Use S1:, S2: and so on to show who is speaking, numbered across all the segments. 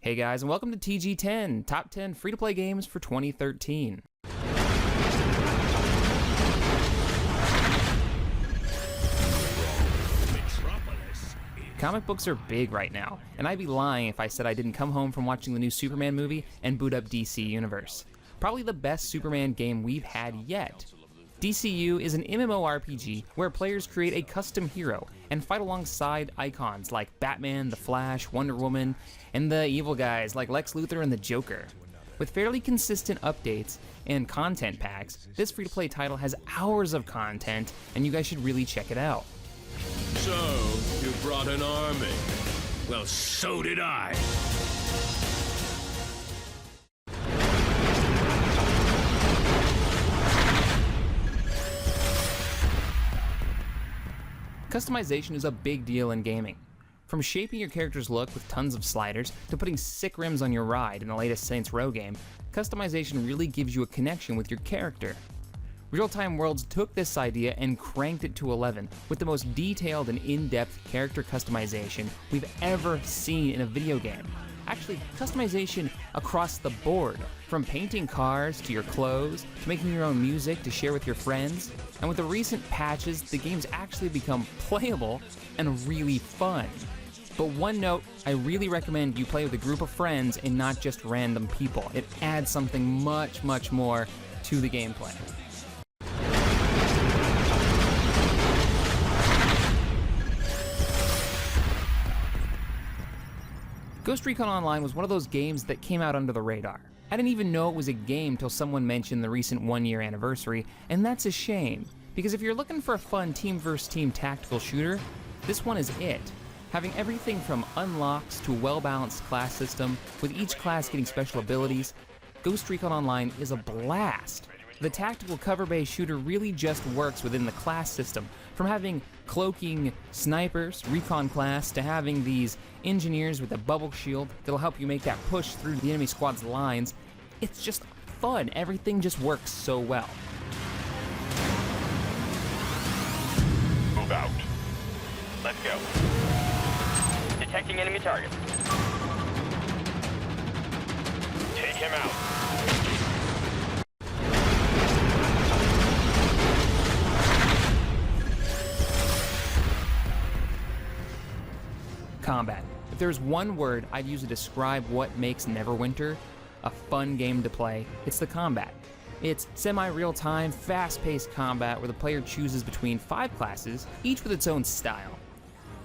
S1: Hey guys, and welcome to TG10, Top 10 Free-to-Play Games for 2013. Comic books are big right now, and I'd be lying if I said I didn't come home from watching the new Superman movie and boot up DC Universe. Probably the best Superman game we've had yet. DCU is an MMORPG where players create a custom hero and fight alongside icons like Batman, The Flash, Wonder Woman, and the evil guys like Lex Luthor and the Joker. With fairly consistent updates and content packs, this free-to-play title has hours of content, and you guys should really check it out.
S2: So, you brought an army. Well, so did I.
S1: Customization is a big deal in gaming. From shaping your character's look with tons of sliders, to putting sick rims on your ride in the latest Saints Row game, customization really gives you a connection with your character. Real-Time Worlds took this idea and cranked it to 11 with the most detailed and in-depth character customization we've ever seen in a video game. Actually, customization across the board, from painting cars to your clothes, to making your own music to share with your friends. And with the recent patches, the game's actually become playable and really fun. But one note, I really recommend you play with a group of friends and not just random people. It adds something much, much more to the gameplay. Ghost Recon Online was one of those games that came out under the radar. I didn't even know it was a game till someone mentioned the recent one-year anniversary, and that's a shame, because if you're looking for a fun team-versus-team tactical shooter, this one is it. Having everything from unlocks to a well-balanced class system, with each class getting special abilities, Ghost Recon Online is a blast. The tactical cover-based shooter really just works within the class system, from having cloaking snipers, Recon class, to having these engineers with a bubble shield that'll help you make that push through the enemy squad's lines. It's just fun. Everything just works so well.
S3: Move out. Let's go. Detecting enemy target. Take him out.
S1: Combat. If there's one word I'd use to describe what makes Neverwinter a fun game to play, it's the combat. It's semi-real-time, fast-paced combat where the player chooses between 5 classes, each with its own style.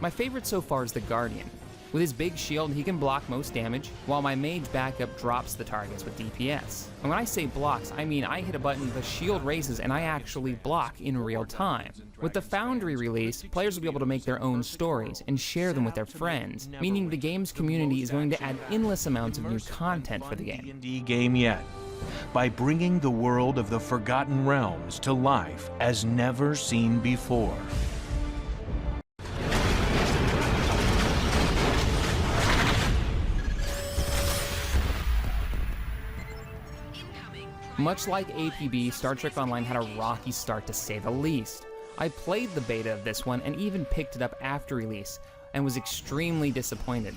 S1: My favorite so far is the Guardian. With his big shield, he can block most damage, while my mage backup drops the targets with DPS. And when I say blocks, I mean I hit a button, the shield raises, and I actually block in real time. With the Foundry release, players will be able to make their own stories and share them with their friends, meaning the game's community is going to add endless amounts of new content for the game.
S4: D&D game yet, by bringing the world of the Forgotten Realms to life as never seen before.
S1: Much like APB, Star Trek Online had a rocky start to say the least. I played the beta of this one and even picked it up after release, and was extremely disappointed.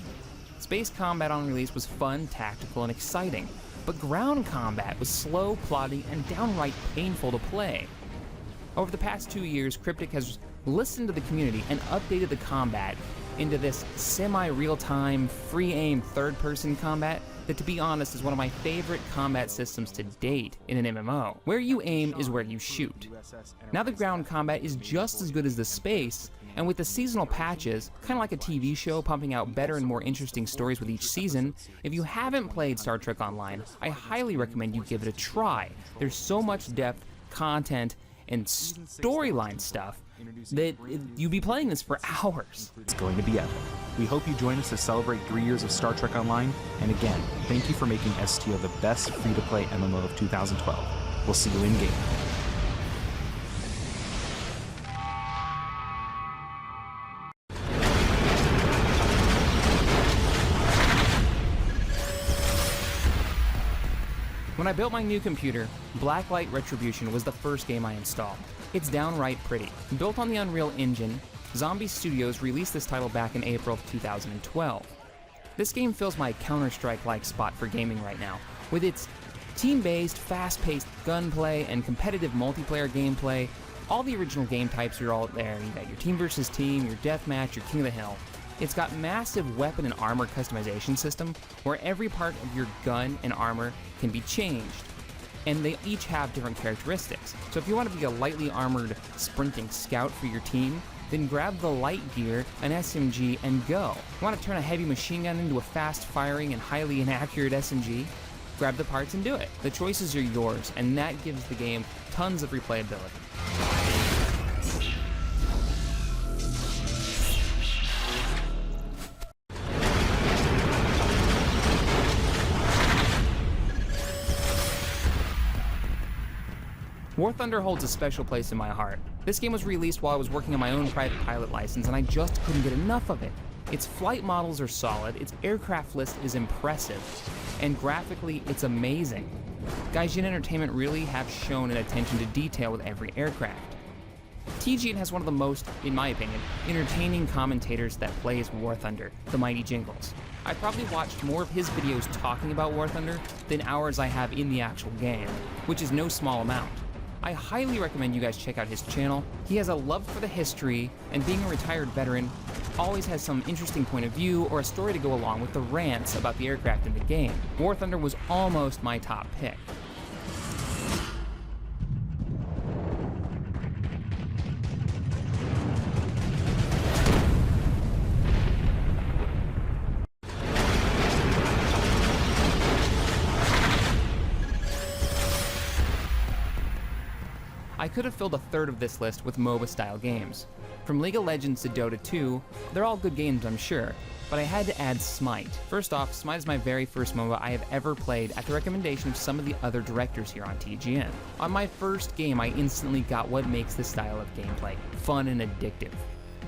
S1: Space combat on release was fun, tactical, and exciting, but ground combat was slow, plotty, and downright painful to play. Over the past 2 years, Cryptic has listened to the community and updated the combat into this semi-real-time, free-aim third-person combat that, to be honest, is one of my favorite combat systems to date in an MMO. Where you aim is where you shoot. Now the ground combat is just as good as the space, and with the seasonal patches, kind of like a TV show pumping out better and more interesting stories with each season, if you haven't played Star Trek Online, I highly recommend you give it a try. There's so much depth, content, and storyline stuff that you'll be playing this for hours.
S5: It's going to be epic. We hope you join us to celebrate 3 years of Star Trek Online, and again, thank you for making STO the best free-to-play MMO of 2012. We'll see you in-game.
S1: When I built my new computer, Blacklight Retribution was the first game I installed. It's downright pretty. Built on the Unreal Engine, Zombie Studios released this title back in April of 2012. This game fills my Counter-Strike-like spot for gaming right now, with its team-based, fast-paced gunplay and competitive multiplayer gameplay. All the original game types are all there. You got your team versus team, your deathmatch, your King of the Hill. It's got massive weapon and armor customization system where every part of your gun and armor can be changed. And they each have different characteristics. So if you want to be a lightly armored sprinting scout for your team, then grab the light gear, an SMG, and go. You want to turn a heavy machine gun into a fast-firing and highly inaccurate SMG? Grab the parts and do it. The choices are yours, and that gives the game tons of replayability. War Thunder holds a special place in my heart. This game was released while I was working on my own private pilot license, and I just couldn't get enough of it. Its flight models are solid, its aircraft list is impressive, and graphically, it's amazing. Gaijin Entertainment really have shown an attention to detail with every aircraft. TG10 has one of the most, in my opinion, entertaining commentators that plays War Thunder, the Mighty Jingles. I probably watched more of his videos talking about War Thunder than hours I have in the actual game, which is no small amount. I highly recommend you guys check out his channel. He has a love for the history, and being a retired veteran, always has some interesting point of view or a story to go along with the rants about the aircraft in the game. War Thunder was almost my top pick. I could have filled a third of this list with MOBA-style games. From League of Legends to Dota 2, they're all good games, I'm sure, but I had to add Smite. First off, Smite is my very first MOBA I have ever played at the recommendation of some of the other directors here on TGN. On my first game, I instantly got what makes this style of gameplay fun and addictive.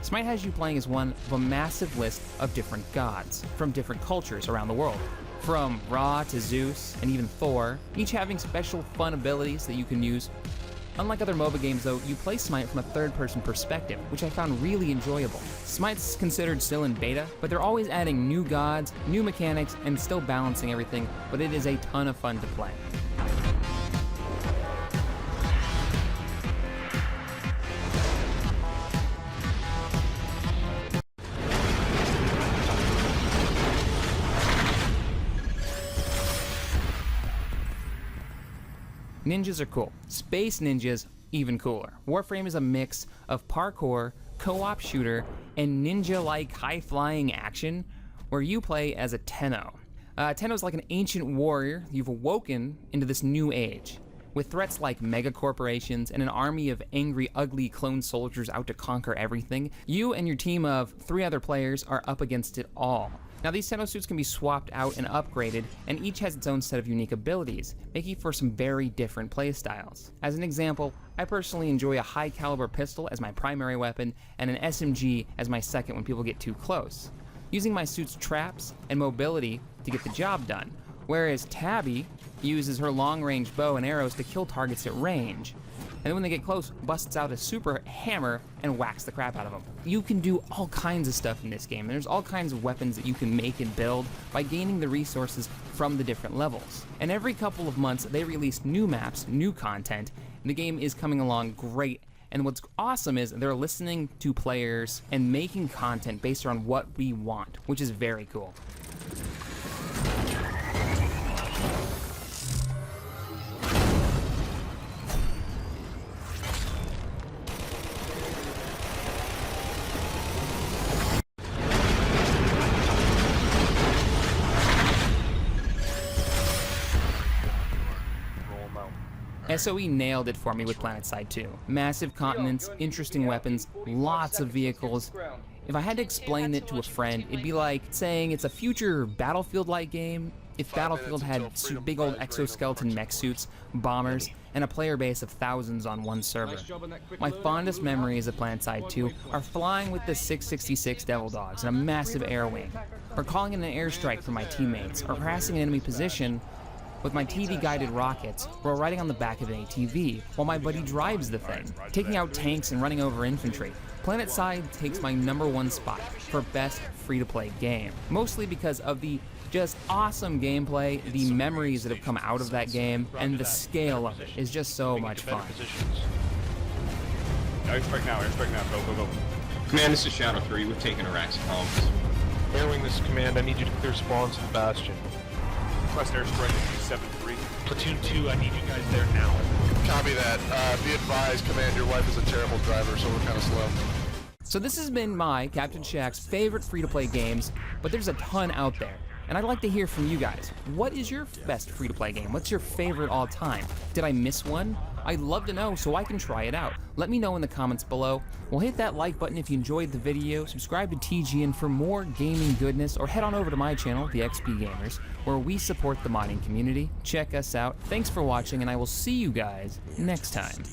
S1: Smite has you playing as one of a massive list of different gods from different cultures around the world. From Ra to Zeus and even Thor, each having special fun abilities that you can use. Unlike other MOBA games though, you play Smite from a third-person perspective, which I found really enjoyable. Smite's considered still in beta, but they're always adding new gods, new mechanics, and still balancing everything, but it is a ton of fun to play. Ninjas are cool. Space ninjas, even cooler. Warframe is a mix of parkour, co-op shooter, and ninja-like high-flying action where you play as a Tenno. Tenno is like an ancient warrior you've awoken into this new age, with threats like mega corporations and an army of angry, ugly clone soldiers out to conquer everything. You and your team of 3 other players are up against it all. Now these Tenno suits can be swapped out and upgraded, and each has its own set of unique abilities, making for some very different playstyles. As an example, I personally enjoy a high caliber pistol as my primary weapon and an SMG as my second when people get too close, using my suit's traps and mobility to get the job done, whereas Tabby uses her long-range bow and arrows to kill targets at range. And then when they get close, busts out a super hammer and whacks the crap out of them. You can do all kinds of stuff in this game, and there's all kinds of weapons that you can make and build by gaining the resources from the different levels. And every couple of months, they release new maps, new content, and the game is coming along great. And what's awesome is they're listening to players and making content based on what we want, which is very cool. SOE nailed it for me with Planetside 2. Massive continents, interesting weapons, lots of vehicles. If I had to explain it to a friend, it'd be like saying it's a future Battlefield-like game if Battlefield had big old exoskeleton mech suits, bombers, and a player base of thousands on one server. My fondest memories of Planetside 2 are flying with the 666 Devil Dogs in a massive air wing, or calling in an airstrike for my teammates, or harassing an enemy position with my TV-guided rockets while riding on the back of an ATV, while my buddy drives the thing, taking out tanks and running over infantry. Planetside takes my #1 spot for best free-to-play game, mostly because of the just awesome gameplay, the memories that have come out of that game, and the scale of it is just so much fun.
S6: Airstrike now, go, go, go.
S7: Command, this is Shadow 3. We've taken Iraq's comms.
S6: Airwing, this is Command. I need you to clear spawns and Bastion. Request airstrike at 7-3. Platoon 2, I need you guys there now.
S8: Copy that. Be advised, Command, your wife is a terrible driver, so we're kind of slow.
S1: So this has been my, Captain Shack's, favorite free-to-play games, but there's a ton out there. And I'd like to hear from you guys. What is your best free-to-play game? What's your favorite all time? Did I miss one? I'd love to know so I can try it out. Let me know in the comments below. Well, hit that like button if you enjoyed the video, subscribe to TGN for more gaming goodness, or head on over to my channel, TheXPGamers, where we support the modding community. Check us out. Thanks for watching, and I will see you guys next time.